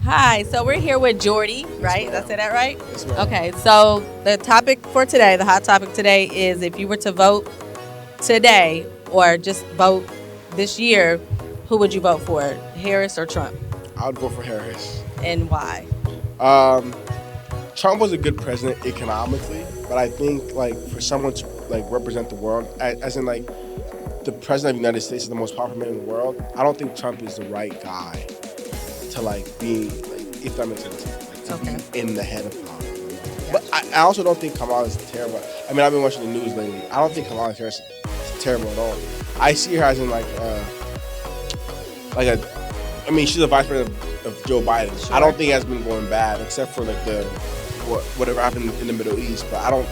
Hi, so we're here with Jordy, right? Did I say that right? Yes, ma'am. Okay, so the topic for today, the hot topic today is if you were to vote today or just vote this year, who would you vote for, Harris or Trump, I would vote for Harris. and why? Um, Trump was a good president economically, but I think like for someone to like represent the world, as in like the president of the United States is the most powerful man in the world. I don't think Trump is the right guy to like be like, if that makes sense, like, to Okay. be in the head of power. But I also don't think Kamala is terrible. I mean, I've been watching the news lately. I don't think Kamala Harris is terrible at all. I see her as in like a. I mean, she's a vice president of Joe Biden. Sure. I don't think it has been going bad, except for like the whatever happened in the Middle East. But I don't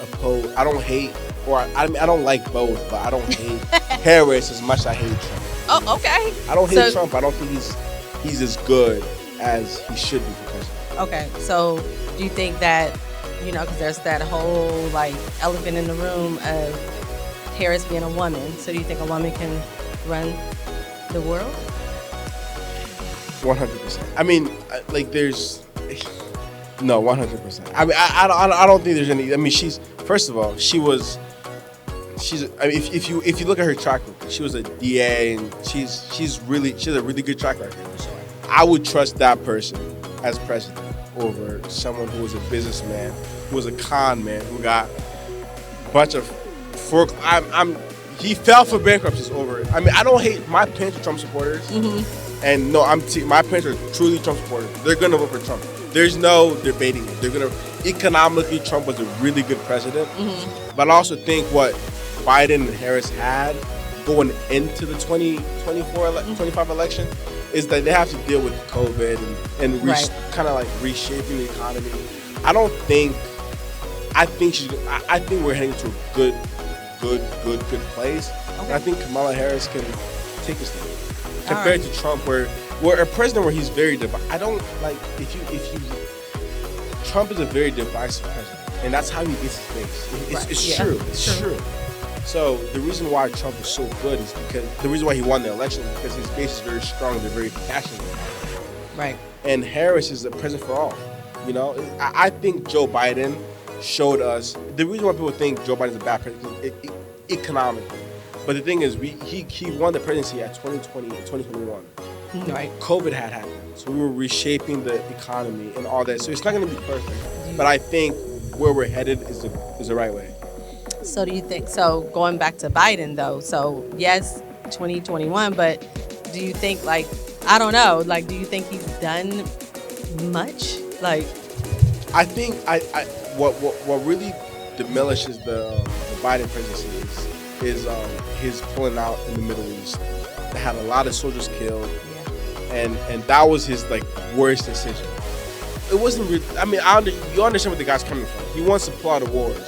oppose. I don't hate, or I mean, I don't like both. But I don't hate Harris as much as I hate Trump. Oh, okay. I don't hate Trump. I don't think he's as good as he should be for president. Okay, so do you think that, because there's that whole like elephant in the room of Harris being a woman, so do you think a woman can run the world? 100%. I mean, like there's no 100%. I mean, I don't think there's any. I mean, first of all, she's. I mean, if you look at her track record, she was a DA, and she has a really good track record. I would trust that person as president over someone who was a businessman, who was a con man, who got a bunch of he fell for bankruptcies over it. I mean, I don't hate my parents are Trump supporters, and no, my parents are truly Trump supporters. They're gonna vote for Trump. There's no debating it. They're gonna economically, Trump was a really good president, but I also think what Biden and Harris had going into the 25 election is that they have to deal with COVID and kind of like reshaping the economy. I think we're heading to a good place. Okay. And I think Kamala Harris can take us there. Compared to Trump, where a president where he's very I don't like if you Trump is a very divisive president, and that's how he gets his base. It's true. It's true. So the reason why Trump is so good is because the reason why he won the election is because his base is very strong. They're very passionate. Right. And Harris is the president for all. I think Joe Biden showed us the reason why people think Joe Biden is a bad president is economically. But the thing is, he won the presidency at 2020 and 2021. Right. COVID had happened, so we were reshaping the economy and all that. So it's not going to be perfect, but I think where we're headed is the right way. So do you think, so going back to Biden though, so yes, 2021, but do you think like, I don't know, like do you think he's done much? Like, I think what really diminishes the Biden presidency is his pulling out in the Middle East. They had a lot of soldiers killed, and that was his like worst decision. It wasn't really, I mean, you understand where the guy's coming from. He wants to pull out of wars.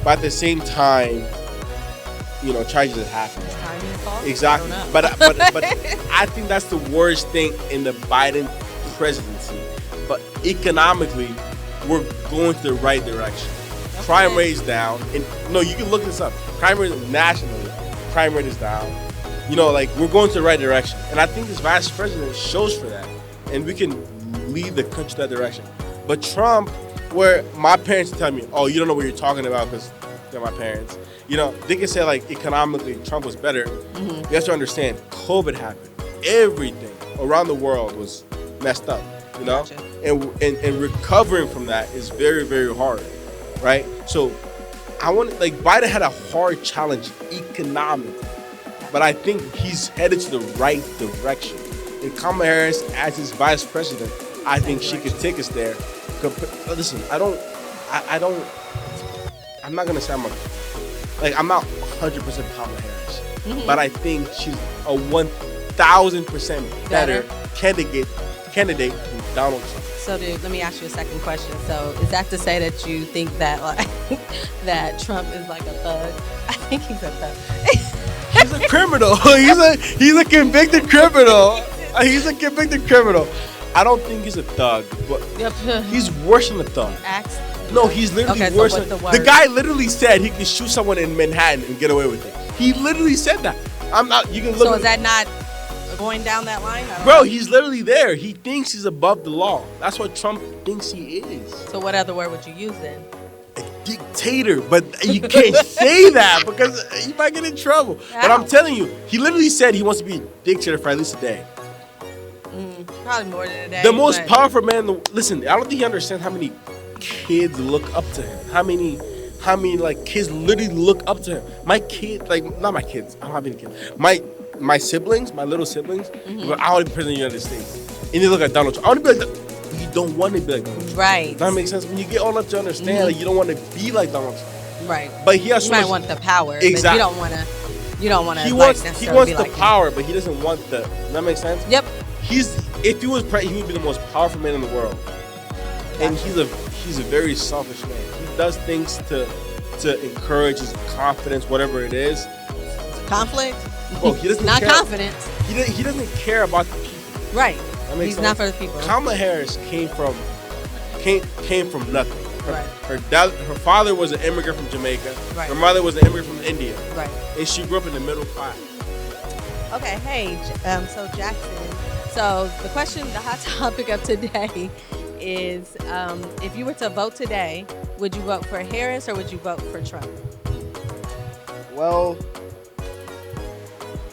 But at the same time, tragedies happen. Exactly. But I think that's the worst thing in the Biden presidency. But economically, we're going to the right direction. Okay. Crime rate is down. And no, you can look this up. Crime rate nationally, crime rate is down. We're going to the right direction. And I think this vice president shows for that. And we can lead the country that direction. But Trump, where my parents tell me, oh, you don't know what you're talking about because they're my parents. They can say like economically Trump was better. You have to understand, COVID happened. Everything around the world was messed up, Gotcha. And recovering from that is very, very hard, right? So Biden had a hard challenge economically, but I think he's headed to the right direction. And Kamala Harris, as his vice president, I think she could take us there. Listen, I'm not gonna say I'm not 100% Kamala Harris, but I think she's a 1,000% better candidate than Donald Trump. So let me ask you a second question. So is that to say that you think that like that Trump is like a thug? I think he's a thug. He's a criminal. He's a convicted criminal. He's a convicted criminal. I don't think he's a thug, but he's worse than a thug. No, he's literally worse. The guy literally said he could shoot someone in Manhattan and get away with it. He literally said that. I'm not. You can look. So is that not going down that line? I don't Bro, know. he's literally there. He thinks he's above the law. That's what Trump thinks he is. So what other word would you use then? A dictator. But you can't say that because you might get in trouble. But I'm How? telling you, he literally said he wants to be a dictator for at least a day. Probably more than a day. The most but- powerful man in the listen, I don't think he understands how many kids look up to him. How many like kids literally look up to him. My kid, like not my kids, I don't have any kids. My siblings, my little siblings, I want to be president of the United States. And they look at Donald Trump. I want to be like you don't want to be like Donald Trump. Right. That makes sense. When you get old enough to understand, like you don't want to be like Donald Trump. Right. But he has You so might much. want the power. Exactly. But you don't want to. You don't want to. He like, wants necessarily be the like him. power, but he doesn't want the. Does that make sense? Yep. If he was president, he would be the most powerful man in the world. And he's a very selfish man. He does things to encourage his confidence, whatever it is. Conflict. Well, he doesn't Not care. confidence. He doesn't care about the people. Right. That makes He's sense. not for the people. Kamala Harris came from nothing. Right. Her father was an immigrant from Jamaica. Right. Her mother was an immigrant from India. Right. And she grew up in the middle class. Okay. Hey. So Jackson. So the hot topic of today is, if you were to vote today, would you vote for Harris or would you vote for Trump? Well,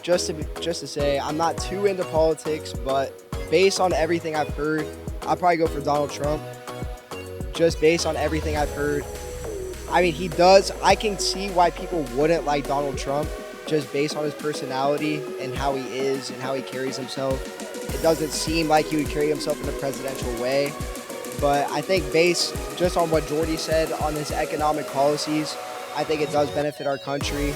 just to say, I'm not too into politics, but based on everything I've heard, I'll probably go for Donald Trump. Just based on everything I've heard. I mean, I can see why people wouldn't like Donald Trump, just based on his personality and how he is and how he carries himself. It doesn't seem like he would carry himself in a presidential way. But I think based just on what Jordy said on his economic policies, I think it does benefit our country.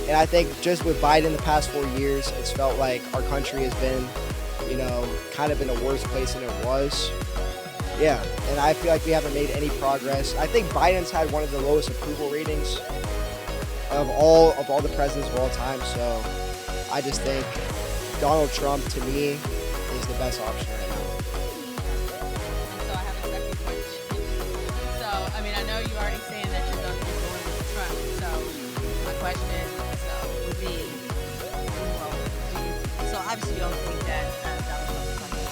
And I think just with Biden the past 4 years, it's felt like our country has been, kind of in a worse place than it was. Yeah, and I feel like we haven't made any progress. I think Biden's had one of the lowest approval ratings of all the presidents of all time. So I just think Donald Trump, to me, is the best option right now. So I have a second question. So, I mean, I know you're already saying that you're going to be going with Trump. So my question would be, so obviously you don't think that Donald Trump is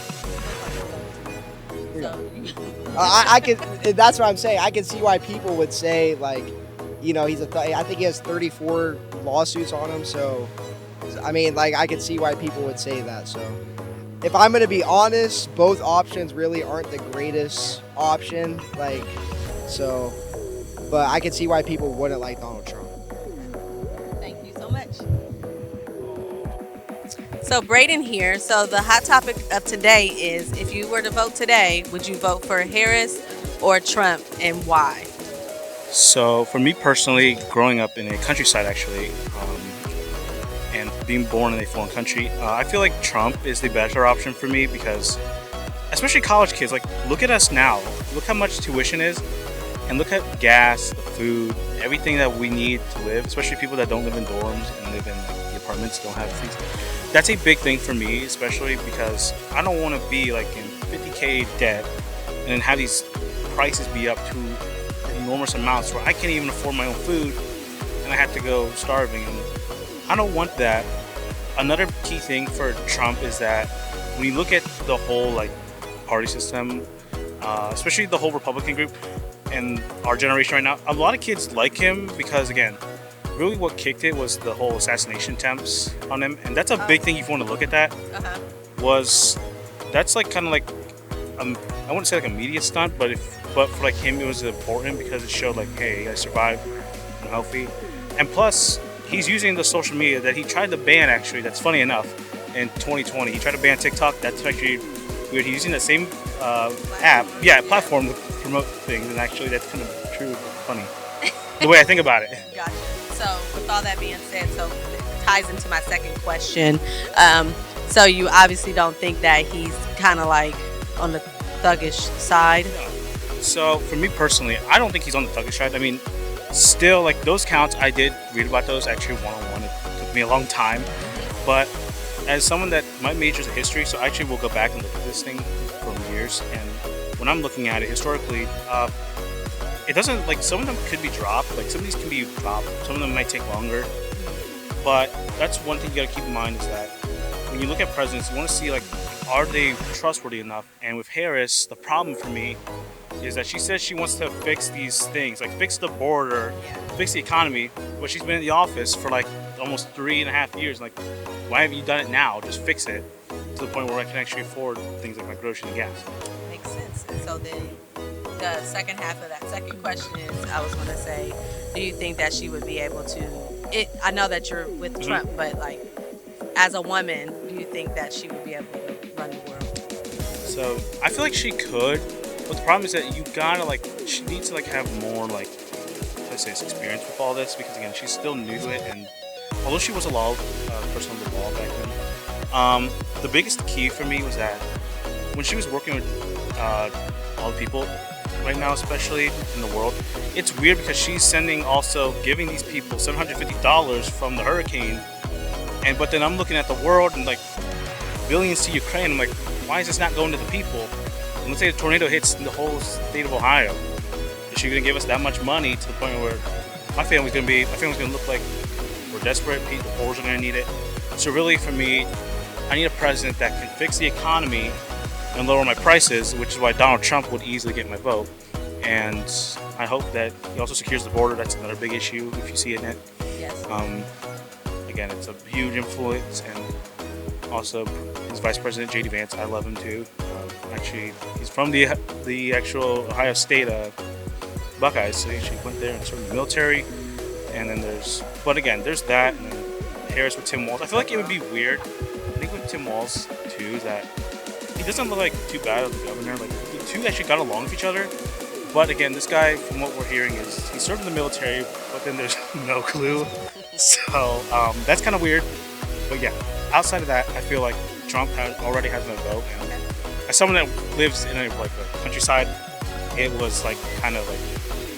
like I can. That's what I'm saying. I can see why people would say like, I think he has 34 lawsuits on him. So, I mean, like I can see why people would say that. So, if I'm gonna be honest, both options really aren't the greatest option. But I can see why people wouldn't like Donald Trump. Thank you so much. So Braden here. So the hot topic of today is, if you were to vote today, would you vote for Harris or Trump, and why? So for me personally, growing up in a countryside actually, and being born in a foreign country, I feel like Trump is the better option for me because, especially college kids, like look at us now. Look how much tuition is, and look at gas, the food, everything that we need to live, especially people that don't live in dorms and live in like, the apartments, don't have things. That's a big thing for me, especially because I don't want to be like in 50K debt and then have these prices be up to enormous amounts where I can't even afford my own food and I have to go starving. And I don't want that. Another key thing for Trump is that when you look at the whole like party system, especially the whole Republican group and our generation right now, a lot of kids like him because, again, really what kicked it was the whole assassination attempts on him, and that's a big thing if you want to look at that. That's like kind of like I wouldn't say like a media stunt, but for like him it was important because it showed like, hey, I survived, I'm healthy. And plus he's using the social media that he tried to ban, actually, that's funny enough, in 2020 he tried to ban TikTok. That's actually weird. He's using the same platform to promote things, and actually that's kind of true, funny the way I think about it. Gotcha. So with all that being said, so it ties into my second question. So you obviously don't think that he's kind of like on the thuggish side? So for me personally, I don't think he's on the thuggish side. I mean, still, like those counts, I did read about those actually one-on-one. It took me a long time. But as someone that my major is in history, so I actually will go back and look at this thing from years. And when I'm looking at it historically, it doesn't, like, some of them could be dropped, like some of these can be dropped, some of them might take longer, but that's one thing you gotta keep in mind is that when when you look at presidents, you want to see like, are they trustworthy enough? And with Harris, the problem for me is that she says she wants to fix these things, like fix the border, fix the economy, but she's been in the office for like almost 3.5 years. Like, why haven't you done it now? Just fix it to the point where I can actually afford things like my groceries and gas. Makes sense. And so then the second half of that second question is, I was going to say, do you think that she would be able to, I know that you're with Trump, but like, as a woman, do you think that she would be able to run the world? So I feel like she could, but the problem is that you gotta like, she needs to like have more like, let's say, experience with all this, because again, she's still new to it, and although she was a person on the law back then, the biggest key for me was that when she was working with all the people right now, especially in the world, it's weird because she's giving these people $750 from the hurricane, but then I'm looking at the world and like billions to Ukraine. I'm like, why is this not going to the people? And let's say the tornado hits the whole state of Ohio. Is she gonna give us that much money to the point where my family's gonna look like we're desperate, the poor are gonna need it? So really for me, I need a president that can fix the economy and lower my prices, which is why Donald Trump would easily get my vote. And I hope that he also secures the border. That's another big issue if you see it in it. Yes. Again, it's a huge influence, and also his vice president, J.D. Vance, I love him too. Actually, he's from the actual Ohio State Buckeyes, so he actually went there and served in the military. And then there's that, and then Harris with Tim Walz. I feel like it would be weird, I think with Tim Walz too, is that he doesn't look like too bad of the governor. Like the two actually got along with each other. But again, this guy, from what we're hearing, is he served in the military, but then there's no clue. So that's kind of weird. But yeah, outside of that, I feel like Trump already has my vote. And as someone that lives in a countryside, it was like kind of like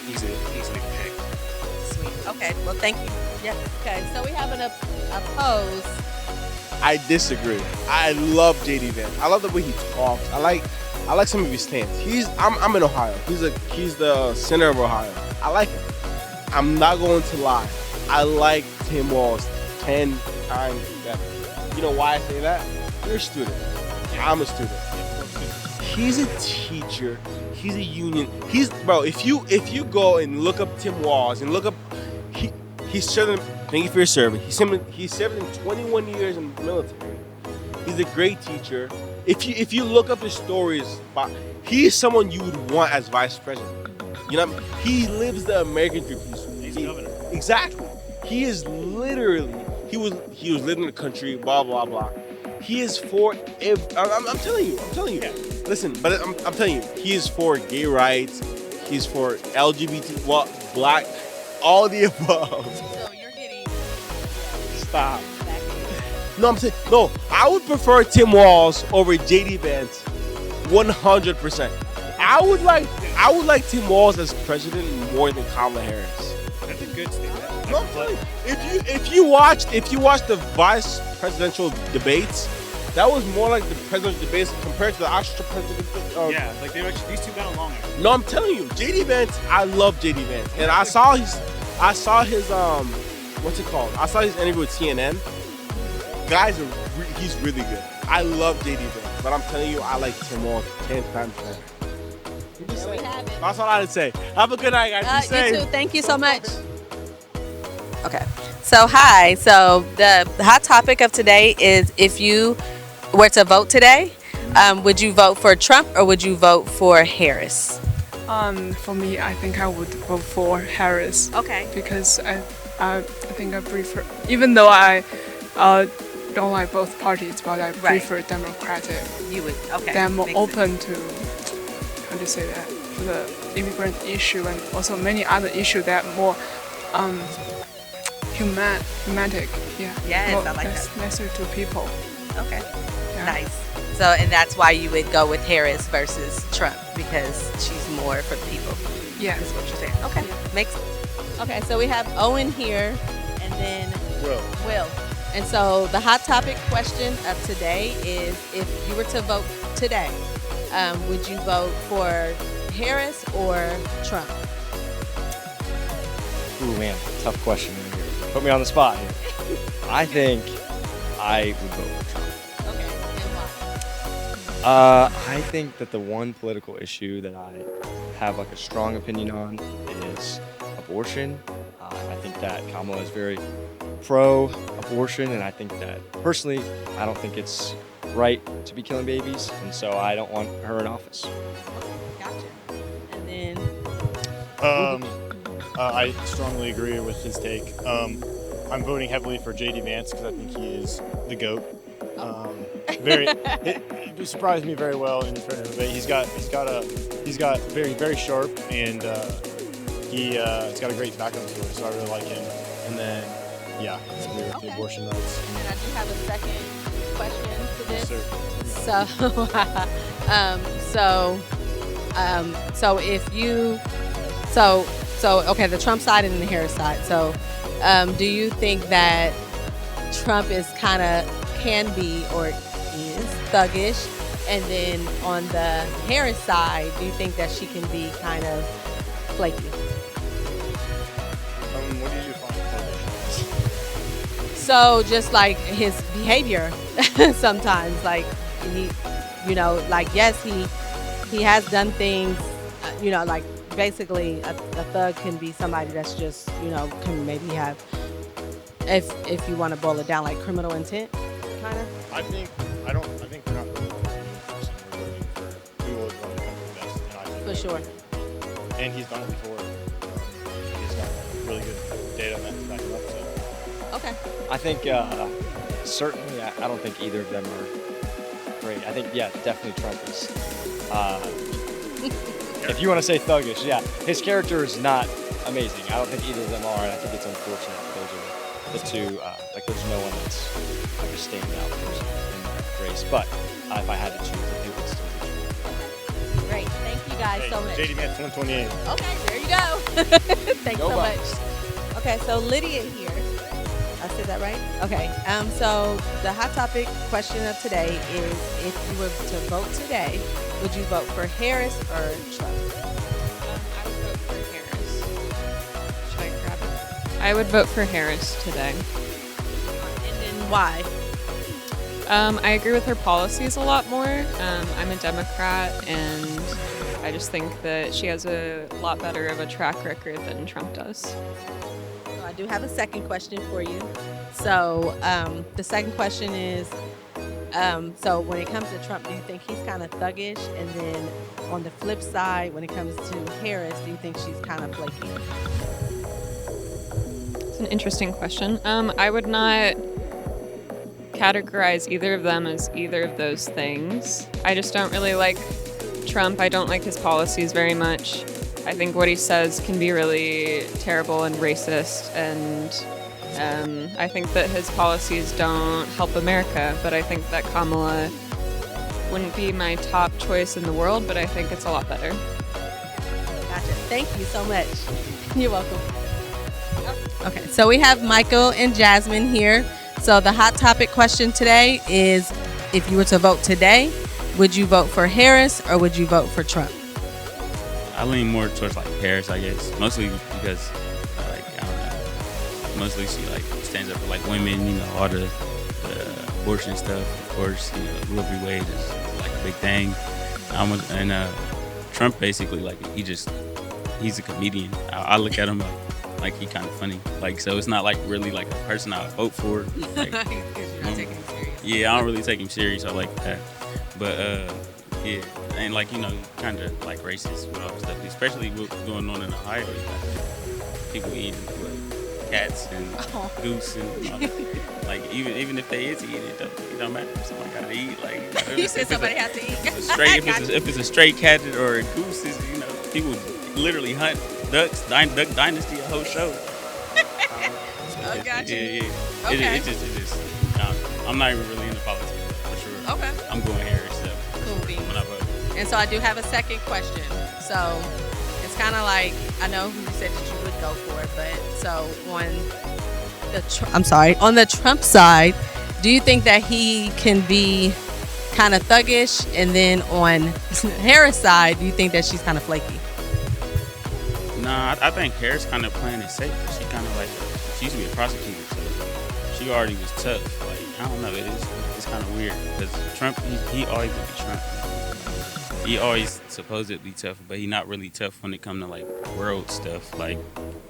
easily picked. Sweet. Okay. Well, thank you. Yeah. Okay. So we have an oppose. I disagree. I love JD Vance. I love the way he talks. I like some of his stance. I'm in Ohio. He's the center of Ohio. I like him. I'm not going to lie. I like Tim Walz 10 times better. You know why I say that? You're a student. I'm a student. He's a teacher. He's a union. If you go and look up Tim Walz and look up, he's serving. Thank you for your service. He's served in 21 years in the military. He's a great teacher. If you look up his stories, he is someone you would want as vice president. You know what I mean? He lives the American dream. He's governor. Exactly. He is literally, he was living in the country, blah, blah, blah. He is for, I'm telling you. Yeah. Listen, but I'm telling you, he is for gay rights. He's for LGBT, black, all the above. So you're getting. Stop. No, I would prefer Tim Walz over JD Vance 100%. I would like Tim Walz as president more than Kamala Harris. That's a good statement. No, I'm telling you, if you watched the vice presidential debates, that was more like the presidential debates compared to the actual presidential. Yeah, like these two got along. No, I'm telling you, JD Vance. I love JD Vance, and I saw his what's it called? I saw his interview with CNN. He's really good. I love JD Vance, but I'm telling you, I like Tim Walz 10 times better. There we have it. That's all I would say. Have a good night, guys. Be safe. You too. Thank you so much. Okay. So hi. So the hot topic of today is, if you were to vote today, would you vote for Trump or would you vote for Harris? For me, I think I would vote for Harris. Okay. Because I think I prefer, even though I don't like both parties, but I prefer Democratic. You would. Okay. They're more Makes open sense. to, how do you say that, to the immigrant issue and also many other issues that are more humanistic. Yeah. Yes, more I like that. Nicer to people. Okay. Yeah. Nice. So, and that's why you would go with Harris versus Trump, because she's more for the people. Yeah. Is what you're saying. Okay. Makes sense. Okay, so we have Owen here and then Will. And so the hot topic question of today is, if you were to vote today, would you vote for Harris or Trump? Ooh, man, tough question right here. Put me on the spot here. I think I would vote for Trump. I think that the one political issue that I have like a strong opinion on is abortion. I think that Kamala is very pro-abortion, and I think that personally, I don't think it's right to be killing babies, and so I don't want her in office. Gotcha. And then I strongly agree with his take. I'm voting heavily for J.D. Vance because I think he is the GOAT. It surprised me very well in the front debate. He's got very sharp, and he's got a great backup story. So I really like him. And then I agree with the abortion rights. And then I do have a second question to this. Yes, So if you okay, the Trump side and the Harris side. So do you think that Trump is can be or is thuggish, and then on the Harris side, do you think that she can be kind of flaky? What do you find? So just like his behavior, sometimes like yes, he has done things, like basically a thug can be somebody that's just can maybe have, if you want to boil it down, like criminal intent, kind of. I think we're not voting for any person. We're voting for who will run the country best. And For sure. And he's done it before. He's got really good data on that to back him up. So. Okay. I think certainly, I don't think either of them are great. I think, definitely Trump is. If you want to say thuggish, his character is not amazing. I don't think either of them are, and I think it's unfortunate that those are the two. There's no one that's like a standout person in the race. But if I had to choose, it would still be Trump. Great. Thank you guys so much. J.D. Vance 128. Okay, there you go. Thanks so much. Okay, so Lydia here. I said that right? Okay. So the hot topic question of today is, if you were to vote today, would you vote for Harris or Trump? I would vote for Harris. Should I grab it? I would vote for Harris today. And then why? I agree with her policies a lot more. I'm a Democrat, and I just think that she has a lot better of a track record than Trump does. So I do have a second question for you. So the second question is, so when it comes to Trump, do you think he's kind of thuggish? And then on the flip side, when it comes to Harris, do you think she's kind of flaky? It's an interesting question. I would not categorize either of them as either of those things. I just don't really like Trump. I don't like his policies very much. I think what he says can be really terrible and racist, and I think that his policies don't help America, but I think that Kamala wouldn't be my top choice in the world, but I think it's a lot better. Gotcha. Thank you so much. You're welcome. Okay, so we have Michael and Jasmine here. So the hot topic question today is, if you were to vote today, would you vote for Harris or would you vote for Trump? I lean more towards like Harris, I guess, mostly because I don't know, mostly she like stands up for like women, all the abortion stuff. Of course, Roe v. Wade is like a big thing. And Trump basically like he's a comedian. I look at him like he kind of funny. Like, so it's not like really like a person I would vote for. Like, Because you're not taking him serious. yeah, I don't really take him serious. I like that, but yeah, and like kind of like racist with all the stuff, especially what's going on in Ohio. You got people eating cats and goose and all that. Like even if they is eating it, it don't matter. Somebody gotta eat. Like You said somebody has to eat. if it's a stray cat or a goose, people literally hunt ducks. Duck Dynasty, a whole show. Oh, gotcha. Yeah. Okay. It just I'm not even really into politics for sure. Okay. I'm going Harris though. Cool beans. When I vote. And so I do have a second question. So it's kind of like, I know who you said that you would go for, but so on the Trump side, do you think that he can be kind of thuggish? And then on Harris' side, do you think that she's kind of flaky? Nah, I think Harris kind of playing it safe. She kind of like, she used to be a prosecutor, so she he already was tough. Like, I don't know, it's kind of weird because Trump, he always would be Trump. He always supposed to be tough, but he not really tough when it come to like world stuff. Like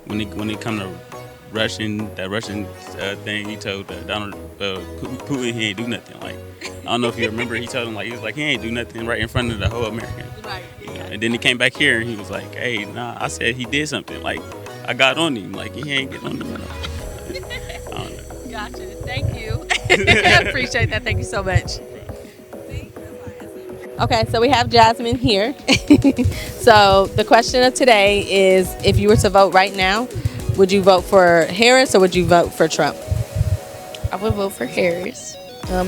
when it come to Russian thing, he told Donald Putin he ain't do nothing. Like, I don't know if you remember, he told him like, he was like, he ain't do nothing right in front of the whole American. Right. You know? And then he came back here and he was like, hey, nah, I said he did something. Like, I got on him. Like, he ain't getting on him. I don't know. Gotcha. Thank you. I appreciate that. Thank you so much. Okay, so we have Jasmine here. So the question of today is, if you were to vote right now, would you vote for Harris or would you vote for Trump? I would vote for Harris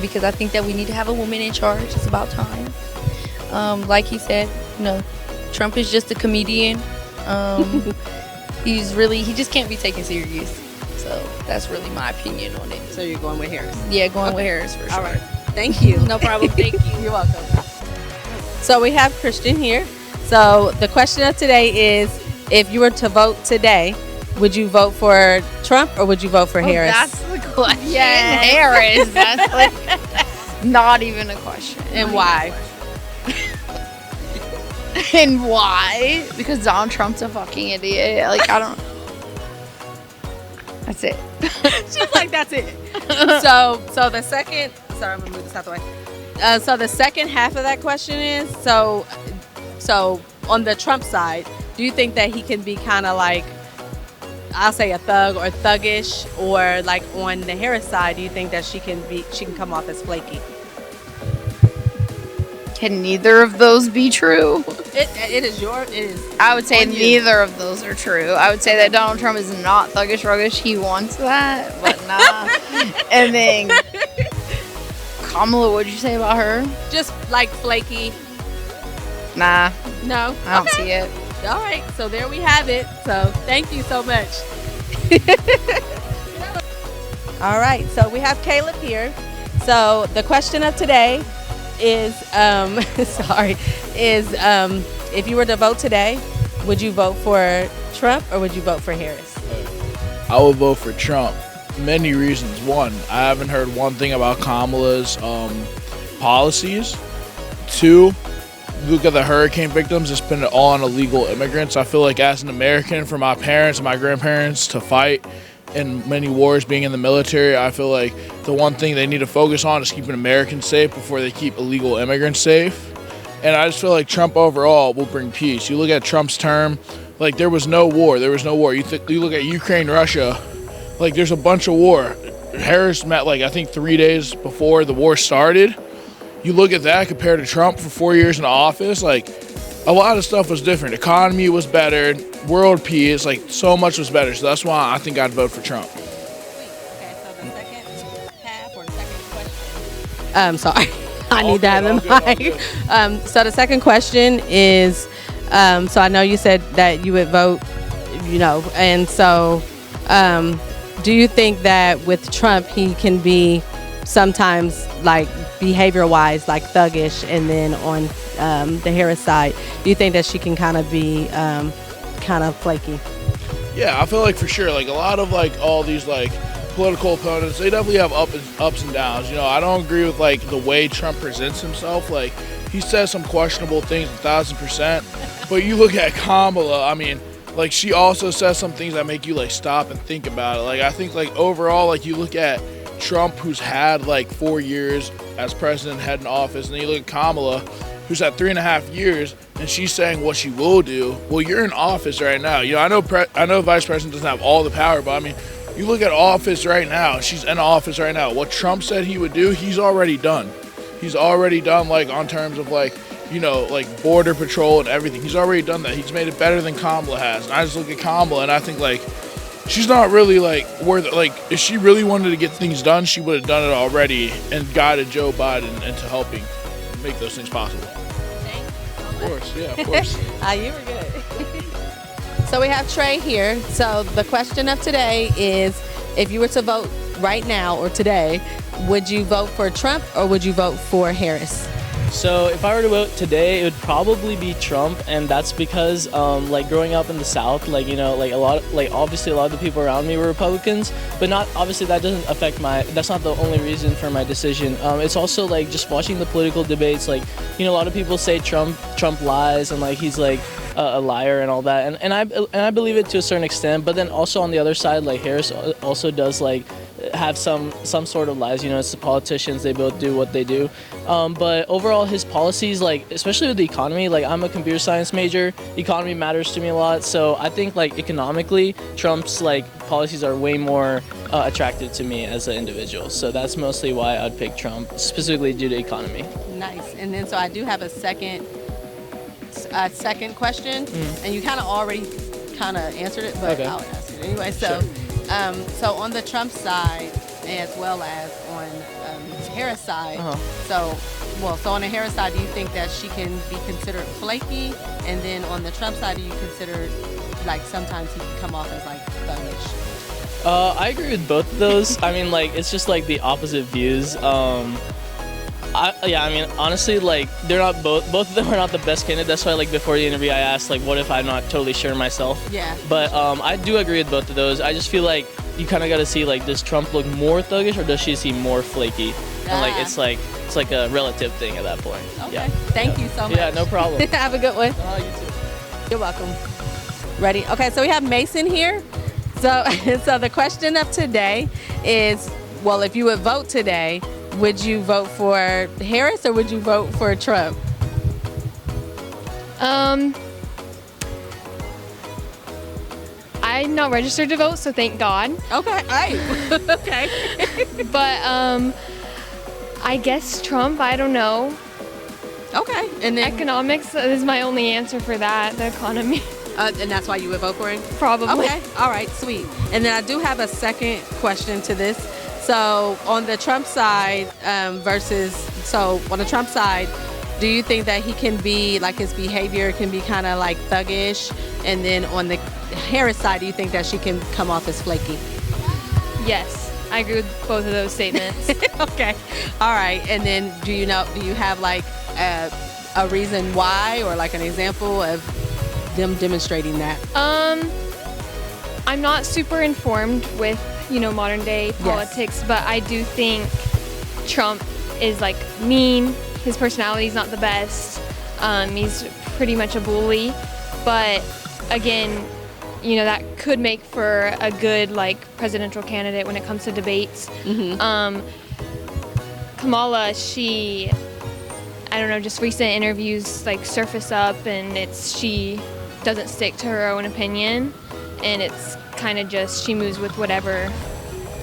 because I think that we need to have a woman in charge. It's about time. Like he said, Trump is just a comedian. He just can't be taken serious. So that's really my opinion on it. So you're going with Harris? Yeah, going with Harris for sure. All right. Thank you. No problem. Thank you. You're welcome. So we have Christian here. So the question of today is, if you were to vote today, would you vote for Trump or would you vote for Harris? That's the question. Yeah. Harris. That's like not even a question. And why? And why? Because Donald Trump's a fucking idiot. Like, I don't. That's it. She's like, that's it. So the second. Sorry, I'm gonna move this out the way. So the second half of that question is, so on the Trump side, do you think that he can be kind of like, I'll say a thug or thuggish, or like on the Harris side, do you think that she can come off as flaky? Can neither of those be true? It is. I would say on you. neither of those are true. I would say that Donald Trump is not thuggish ruggish. He wants that, but nah. And then Kamala, what'd you say about her? Just like flaky. Nah, No, I don't see it. All right, so there we have it. So thank you so much. All right, so we have Caleb here. So the question of today is, if you were to vote today, would you vote for Trump or would you vote for Harris? I would vote for Trump. Many reasons. One, I haven't heard one thing about Kamala's policies. Two, look at the hurricane victims. It's been all on illegal immigrants. I feel like as an American, for my parents and my grandparents to fight in many wars, being in the military, I feel like the one thing they need to focus on is keeping Americans safe before they keep illegal immigrants safe. And I just feel like Trump overall will bring peace. You look at Trump's term, like there was no war. You look at Ukraine, Russia, like there's a bunch of war. Harris met like I think 3 days before the war started. You look at that compared to Trump for 4 years in office, like a lot of stuff was different. Economy was better, world peace, like so much was better. So that's why I think I'd vote for Trump. Okay, so the second half or the second question. Sorry, I need to have the mic. So the second question is, so I know you said that you would vote, and so do you think that with Trump he can be sometimes like behavior-wise like thuggish, and then on the Harris side, do you think that she can kind of be kind of flaky? Yeah, I feel like for sure, like a lot of like all these like political opponents, they definitely have ups and downs. I don't agree with like the way Trump presents himself. Like he says some questionable things 1,000%, but you look at Kamala, I mean, like she also says some things that make you like stop and think about it. Like I think like overall, like you look at Trump, who's had like 4 years as president, head in office, and then you look at Kamala, who's had 3.5 years, and she's saying what she will do. Well, you're in office right now. I know vice president doesn't have all the power, but I mean, you look at office right now. She's in office right now. What Trump said he would do, he's already done. He's already done, like on terms of like, like border patrol and everything. He's already done that. He's made it better than Kamala has. And I just look at Kamala and I think like, she's not really like worth it. Like if she really wanted to get things done, she would have done it already and guided Joe Biden into helping make those things possible. Of course, yeah, of course. You were good. So we have Trey here. So the question of today is, if you were to vote right now or today, would you vote for Trump or would you vote for Harris? So if I were to vote today, it would probably be Trump, and that's because like growing up in the South, like like obviously a lot of the people around me were Republicans, but not obviously that doesn't affect that's not the only reason for my decision. It's also like just watching the political debates, like a lot of people say Trump lies and like he's like a liar and all that, and I believe it to a certain extent, but then also on the other side, like Harris also does like have some sort of lies. It's the politicians, they both do what they do, but overall his policies, like especially with the economy, like I'm a computer science major, economy matters to me a lot, so I think like economically Trump's like policies are way more attractive to me as an individual, so that's mostly why I'd pick Trump, specifically due to economy. Nice. And then so I do have a second question, and you kind of already answered it, but okay. I'll ask it anyway. So sure. So on the Trump side, as well as on Harris side, so on the Harris side, do you think that she can be considered flaky? And then on the Trump side, do you consider like sometimes he can come off as like thuggish? I agree with both of those. I mean, like it's just like the opposite views. I mean, honestly, like they're not both of them are not the best candidate. That's why, like before the interview, I asked, like, what if I'm not totally sure myself? Yeah. But I do agree with both of those. I just feel like you kind of got to see, like, does Trump look more thuggish or does she seem more flaky? And like it's like a relative thing at that point. Okay. Yeah. Thank you so much. Yeah, no problem. Have a good one. You too. You're welcome. Ready? Okay. So we have Mason here. So the question of today is, well, if you would vote today, would you vote for Harris or would you vote for Trump? I'm not registered to vote, so thank God. Okay. Right. Okay. But I guess Trump, I don't know. Okay. And then economics is my only answer for that, the economy. And that's why you would vote for him? Probably. Okay. All right. Sweet. And then I do have a second question to this. So on the Trump side on the Trump side, do you think that he can be, like his behavior can be kind of like thuggish? And then on the Harris side, do you think that she can come off as flaky? Yes, I agree with both of those statements. Okay. All right. And then do you have like a reason why, or like an example of them demonstrating that? I'm not super informed with modern day politics, but I do think Trump is like mean. His personality is not the best. He's pretty much a bully, but again, that could make for a good like presidential candidate when it comes to debates. Kamala, I don't know, just recent interviews like surface up, and she doesn't stick to her own opinion, and it's kind of just she moves with whatever.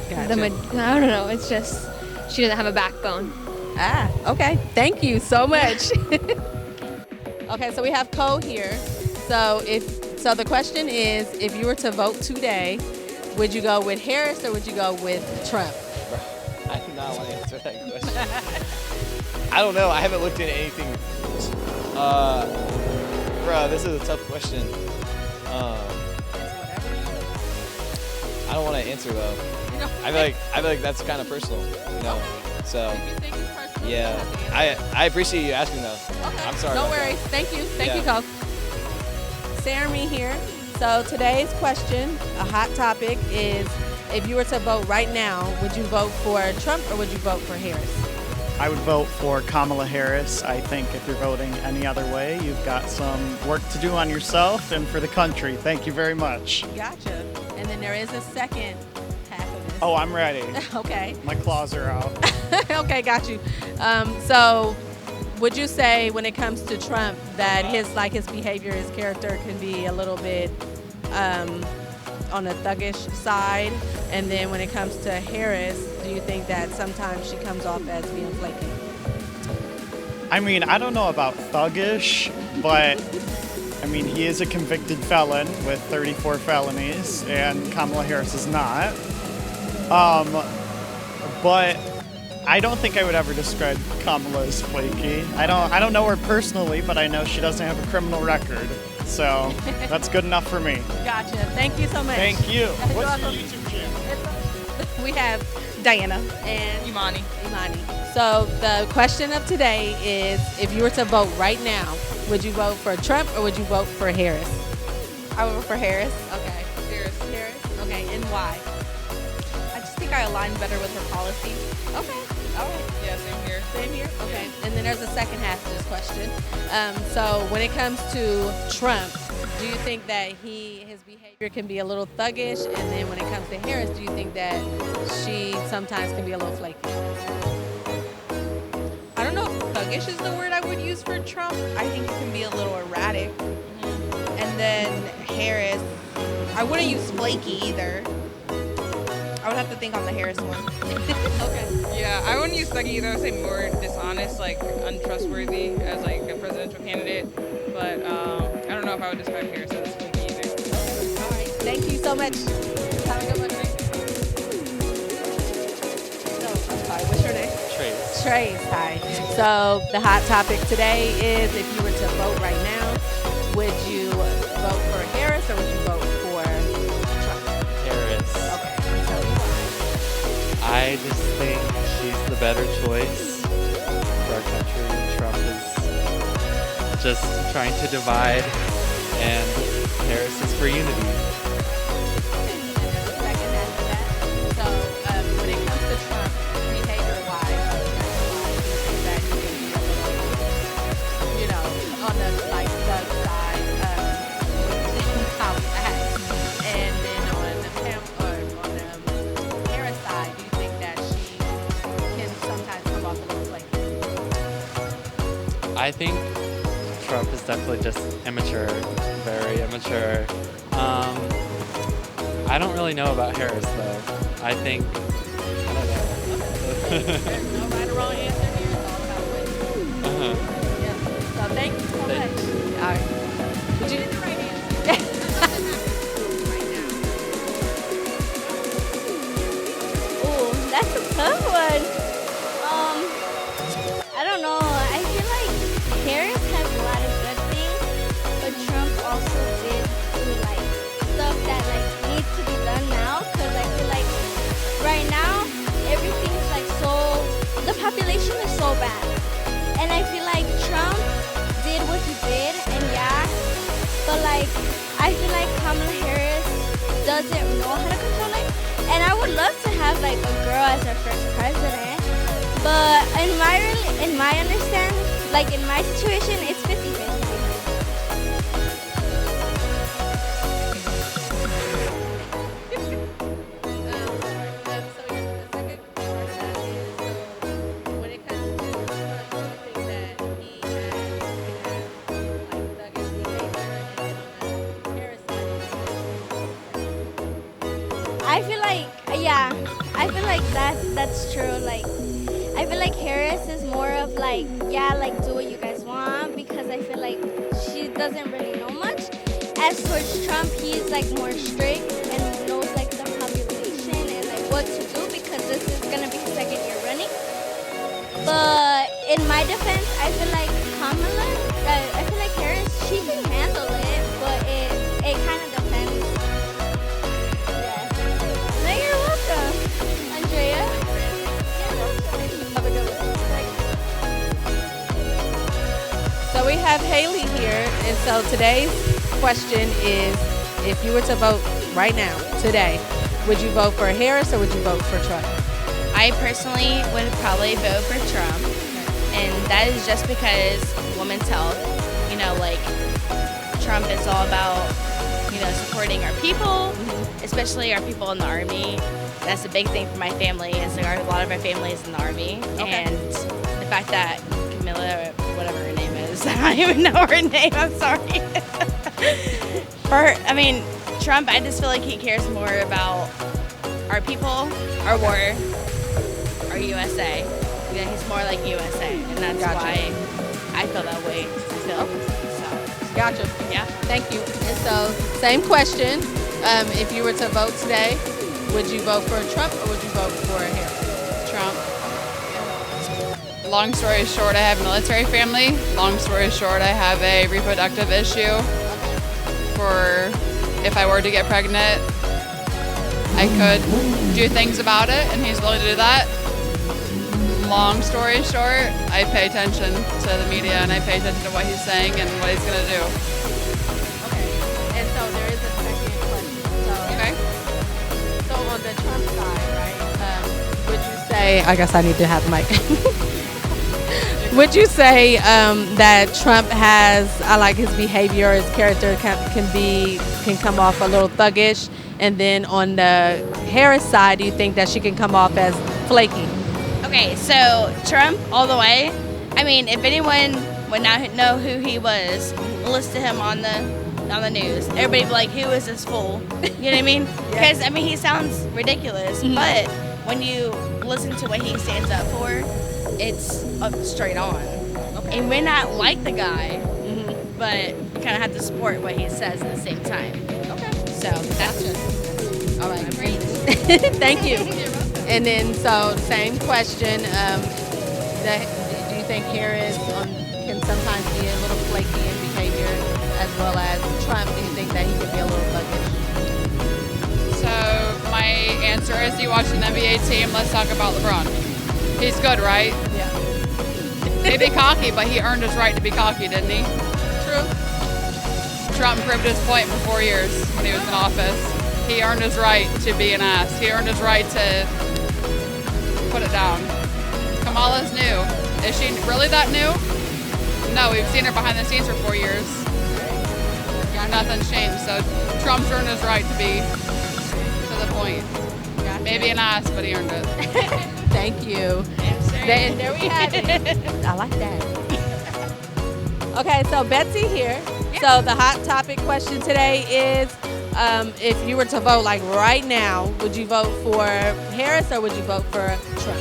Gotcha. I don't know. It's just she doesn't have a backbone. Okay. Thank you so much. Okay, so we have Cole here. So the question is, if you were to vote today, would you go with Harris or would you go with Trump? Bro, I do not want to answer that question. I don't know. I haven't looked into anything. Bro, this is a tough question. I don't want to answer though. I feel like that's kind of personal, So yeah, I appreciate you asking though. Okay. I'm sorry. No worries. Thank you. Thank you, Cole. Jeremy here. So today's question, a hot topic, is if you were to vote right now, would you vote for Trump or would you vote for Harris? I would vote for Kamala Harris. I think if you're voting any other way, you've got some work to do on yourself and for the country. Thank you very much. Gotcha. And then there is a second half of this. Oh, I'm ready. Okay. My claws are out. Okay, got you. So would you say when it comes to Trump that his behavior, his character can be a little bit on the thuggish side? And then when it comes to Harris, do you think that sometimes she comes off as being flaky? I mean, I don't know about thuggish, but I mean, he is a convicted felon with 34 felonies, and Kamala Harris is not. But I don't think I would ever describe Kamala as flaky. I don't know her personally, but I know she doesn't have a criminal record. So that's good enough for me. Gotcha. Thank you so much. Thank you. What's your YouTube channel? We have Diana. And Imani. Imani. So the question of today is, if you were to vote right now, would you vote for Trump or would you vote for Harris? I would vote for Harris. Okay. Harris. Okay, and why? I just think I align better with her policies. Okay. All right. Yeah, same here. Same here. Okay. And then there's a second half to this question. So when it comes to Trump, do you think that his behavior can be a little thuggish? And then when it comes to Harris, do you think that she sometimes can be a little flaky? I don't know if thuggish is the word I would use for Trump. I think it can be a little erratic. And then Harris, I wouldn't use flaky either. I would have to think on the Harris one. Okay. Yeah, I wouldn't use thuggy either. I would say more dishonest, like untrustworthy as like a presidential candidate. But I don't know if I would describe Harris as flaky either. All right. Thank you so much. Have a good one. So, I'm sorry, what's your name? Trace. Trace, hi. So the hot topic today is, if you were to vote right now, would you vote for Harris or would you vote for Trump? Harris. Okay, tell me why. I just think she's the better choice for our country. Trump is just trying to divide, and Harris is for unity. Second after that. So when it comes to Trump, behavior-wise, do you think that he can be a little, on the thug side, with how he acts? And then on the Harris side, do you think that she can sometimes come off a little flaky? I think Trump is definitely just immature, very immature. I don't really know about Harris though. I think, I don't know. There's no right or wrong answer here. It's all about what you do. Yeah. So thank you so much. All right. But you did the right answer. Ooh, that's a tough one. I don't know. I feel like Harris has a lot of good things, but Trump also did do like stuff that like needs to be done now. Cause I feel like right now everything's like the population is so bad, and I feel like Trump did what he did, and yeah, but like I feel like Kamala Harris doesn't know how to control it. And I would love to have like a girl as our first president, but in my understanding, like in my situation, it's 50-50. I feel like, yeah, I feel like that's true. Like, I feel like Harris is more of like, yeah, like do what you guys want, because I feel like she doesn't really know much. As towards Trump, he's like more strict and knows like the population and like what to do, because this is gonna be his second year running. But in my defense, I feel like I feel like Harris, she can handle it, but it kind of depends. No, you're welcome, Andrea. Have a good one. So we have Haley here, and so today's question is, if you were to vote right now, today, would you vote for Harris or would you vote for Trump? I personally would probably vote for Trump, and that is just because women's health, like Trump is all about, supporting our people, especially our people in the Army. That's a big thing for my family, is a lot of our family is in the Army. Okay. And the fact that Camilla, whatever her name is, I don't even know her name, I'm sorry. Trump, I just feel like he cares more about our people, our war, our USA. Yeah, he's more like USA, and that's why I feel that way still. So, Gotcha. Yeah. Thank you. And so, same question. If you were to vote today, would you vote for Trump or would you vote for Harris? Trump. Long story short, I have a military family. Long story short, I have a reproductive issue for if I were to get pregnant. I could do things about it, and he's willing to do that. Long story short, I pay attention to the media, and I pay attention to what he's saying and what he's going to do. And so there is a second question. So on the Trump side, right? Would you say? I guess I need to have the mic. Would you say that Trump has? I like his behavior, his character can come off a little thuggish, and then on the Harris side, do you think that she can come off as flaky? Okay, so Trump all the way. I mean, if anyone would not know who he was, listen to him on the news. Everybody be like, "Who is this fool?" You know what I mean? Because I mean, he sounds ridiculous, but when you listen to what he stands up for, it's up straight on. And you may not like the guy, but you kind of have to support what he says at the same time. Okay. So that's just all right. Great. Thank you. And then, so same question. Do you think Harris can sometimes be a little flaky in behavior, as well as Trump? Do you think that he could be a little thuggish? So my answer is, you watch an NBA team. Let's talk about LeBron. He's good, right? Yeah. Maybe cocky, but he earned his right to be cocky, didn't he? True. Trump proved his point for 4 years when he was in office. He earned his right to be an ass. He earned his right to put it down. Kamala's new. Is she really that new? No, we've seen her behind the scenes for 4 years. Nothing's changed. So Trump's earned his right to be to the point. Maybe an ass, but he earned it. Thank you. There we have it. I like that. Okay, so Betsy here. So the hot topic question today is, if you were to vote like right now, would you vote for Harris or would you vote for Trump?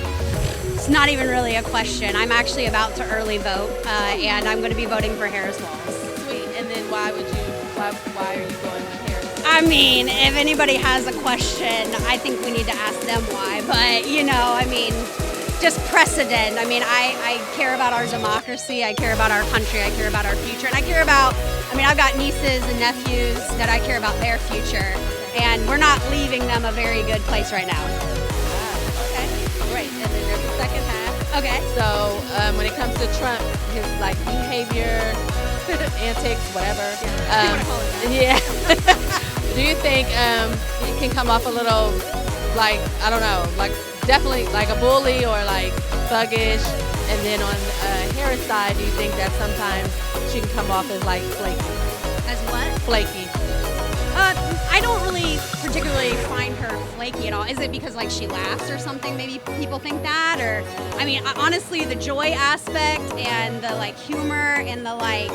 It's not even really a question. I'm actually about to early vote, and I'm going to be voting for Harris Walls. Sweet. And then why are you going with Harris? I mean, if anybody has a question, I think we need to ask them why. But, you know, I mean, just precedent. I mean, I care about our democracy. I care about our country. I care about our future. And I care about, I mean, I've got nieces and nephews that I care about their future. And we're not leaving them a very good place right now. Okay, great. And then there's the second half. Okay. So when it comes to Trump, his like behavior, antics, whatever. Yeah. Do you think it can come off a little like, I don't know, like definitely like a bully or like thuggish? And then on Harris' side, do you think that sometimes she can come off as like flaky? As what? Flaky. I don't really particularly find her flaky at all. Is it because like she laughs or something? Maybe people think that, or I mean, honestly, the joy aspect and the like humor and the like.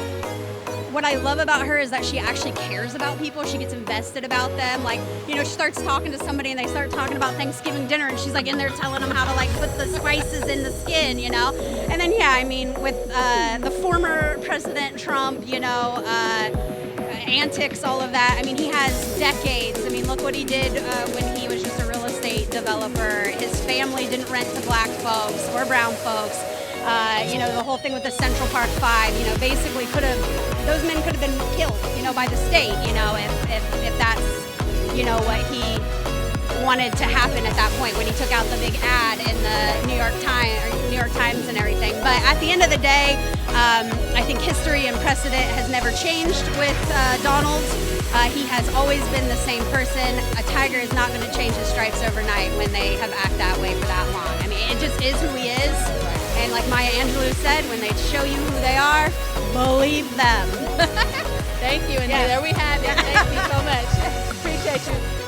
What I love about her is that she actually cares about people. She gets invested about them. Like, you know, she starts talking to somebody and they start talking about Thanksgiving dinner and she's like in there telling them how to like put the spices in the skin, you know? And then, yeah, I mean, with the former President Trump, you know, antics, all of that. I mean, he has decades. I mean, look what he did when he was just a real estate developer. His family didn't rent to black folks or brown folks. You know, the whole thing with the Central Park 5, you know, basically those men could have been killed, you know, by the state, you know, if that's, you know, what he wanted to happen at that point when he took out the big ad in the New York Times and everything. But at the end of the day, I think history and precedent has never changed with Donald. He has always been the same person. A tiger is not going to change his stripes overnight when they have acted that way for that long. I mean, it just is who he is. And like Maya Angelou said, when they show you who they are, believe them. Thank you. And there we have it. Thank you so much. Appreciate you.